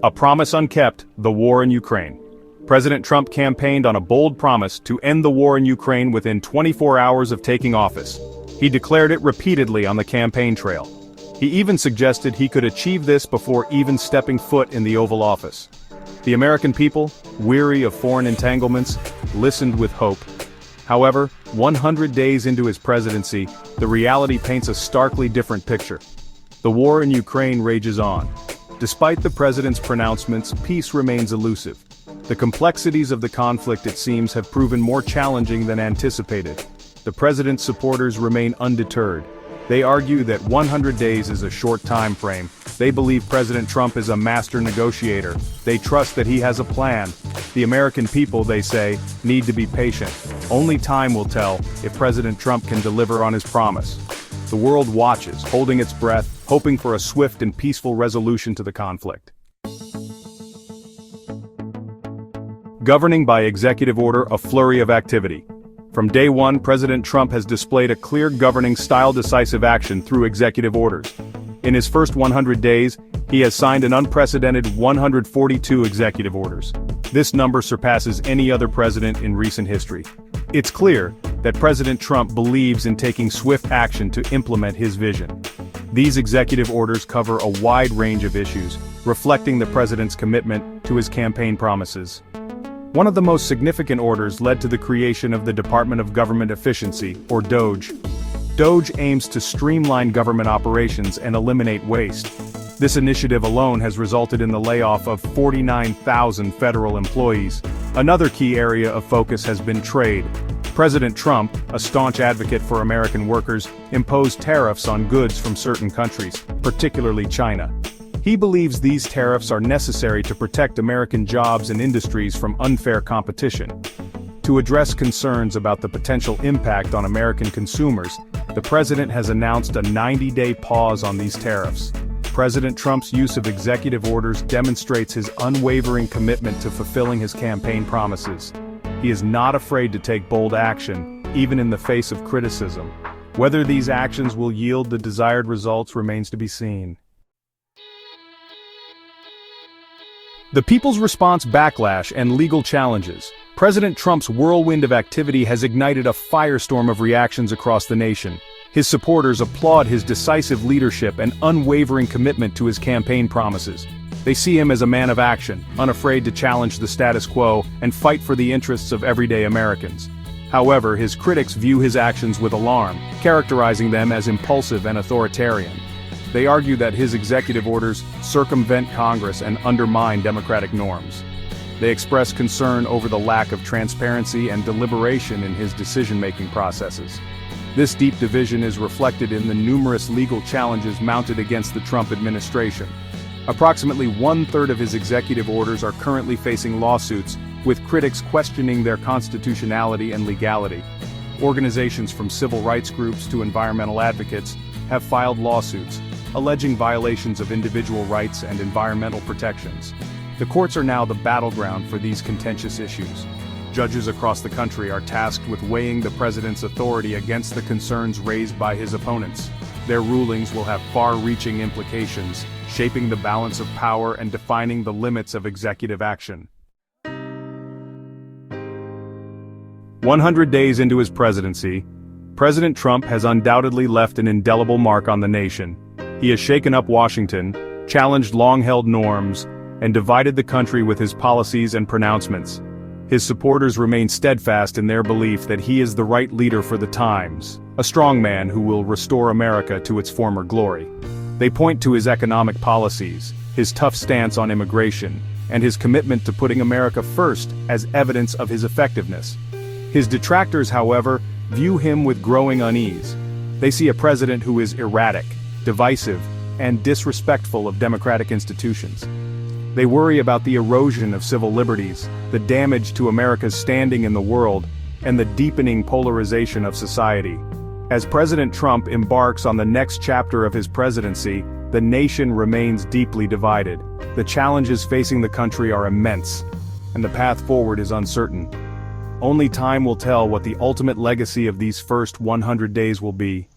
A promise unkept, the war in Ukraine. President Trump campaigned on a bold promise to end the war in Ukraine within 24 hours of taking office. He declared it repeatedly on the campaign trail. He even suggested he could achieve this before even stepping foot in the Oval Office. The American people, weary of foreign entanglements, listened with hope. However, 100 days into his presidency, the reality paints a starkly different picture. The war in Ukraine rages on. Despite the president's pronouncements, peace remains elusive. The complexities of the conflict, it seems, have proven more challenging than anticipated. The president's supporters remain undeterred. They argue that 100 days is a short time frame. They believe President Trump is a master negotiator. They trust that he has a plan. The American people, they say, need to be patient. Only time will tell if President Trump can deliver on his promise. The world watches, holding its breath, hoping for a swift and peaceful resolution to the conflict. Governing by executive order, a flurry of activity. From day one, President Trump has displayed a clear governing style, decisive action through executive orders. In his first 100 days, he has signed an unprecedented 142 executive orders. This number surpasses any other president in recent history. It's clear that President Trump believes in taking swift action to implement his vision. These executive orders cover a wide range of issues, reflecting the president's commitment to his campaign promises. One of the most significant orders led to the creation of the Department of Government Efficiency, or DOGE. DOGE aims to streamline government operations and eliminate waste. This initiative alone has resulted in the layoff of 49,000 federal employees. Another key area of focus has been trade. President Trump, a staunch advocate for American workers, imposed tariffs on goods from certain countries, particularly China. He believes these tariffs are necessary to protect American jobs and industries from unfair competition. To address concerns about the potential impact on American consumers, the president has announced a 90-day pause on these tariffs. President Trump's use of executive orders demonstrates his unwavering commitment to fulfilling his campaign promises. He is not afraid to take bold action, even in the face of criticism. Whether these actions will yield the desired results remains to be seen. The people's response, backlash, and legal challenges. President Trump's whirlwind of activity has ignited a firestorm of reactions across the nation. His supporters applaud his decisive leadership and unwavering commitment to his campaign promises. They see him as a man of action, unafraid to challenge the status quo and fight for the interests of everyday Americans. However, his critics view his actions with alarm, characterizing them as impulsive and authoritarian. They argue that his executive orders circumvent Congress and undermine democratic norms. They express concern over the lack of transparency and deliberation in his decision-making processes. This deep division is reflected in the numerous legal challenges mounted against the Trump administration. Approximately one-third of his executive orders are currently facing lawsuits, with critics questioning their constitutionality and legality. Organizations from civil rights groups to environmental advocates have filed lawsuits, alleging violations of individual rights and environmental protections. The courts are now the battleground for these contentious issues. Judges across the country are tasked with weighing the president's authority against the concerns raised by his opponents. Their rulings will have far-reaching implications, shaping the balance of power and defining the limits of executive action. 100 days into his presidency, President Trump has undoubtedly left an indelible mark on the nation. He has shaken up Washington, challenged long-held norms, and divided the country with his policies and pronouncements. His supporters remain steadfast in their belief that he is the right leader for the times, a strong man who will restore America to its former glory. They point to his economic policies, his tough stance on immigration, and his commitment to putting America first as evidence of his effectiveness. His detractors, however, view him with growing unease. They see a president who is erratic, divisive, and disrespectful of democratic institutions. They worry about the erosion of civil liberties, the damage to America's standing in the world, and the deepening polarization of society. As President Trump embarks on the next chapter of his presidency, the nation remains deeply divided. The challenges facing the country are immense, and the path forward is uncertain. Only time will tell what the ultimate legacy of these first 100 days will be.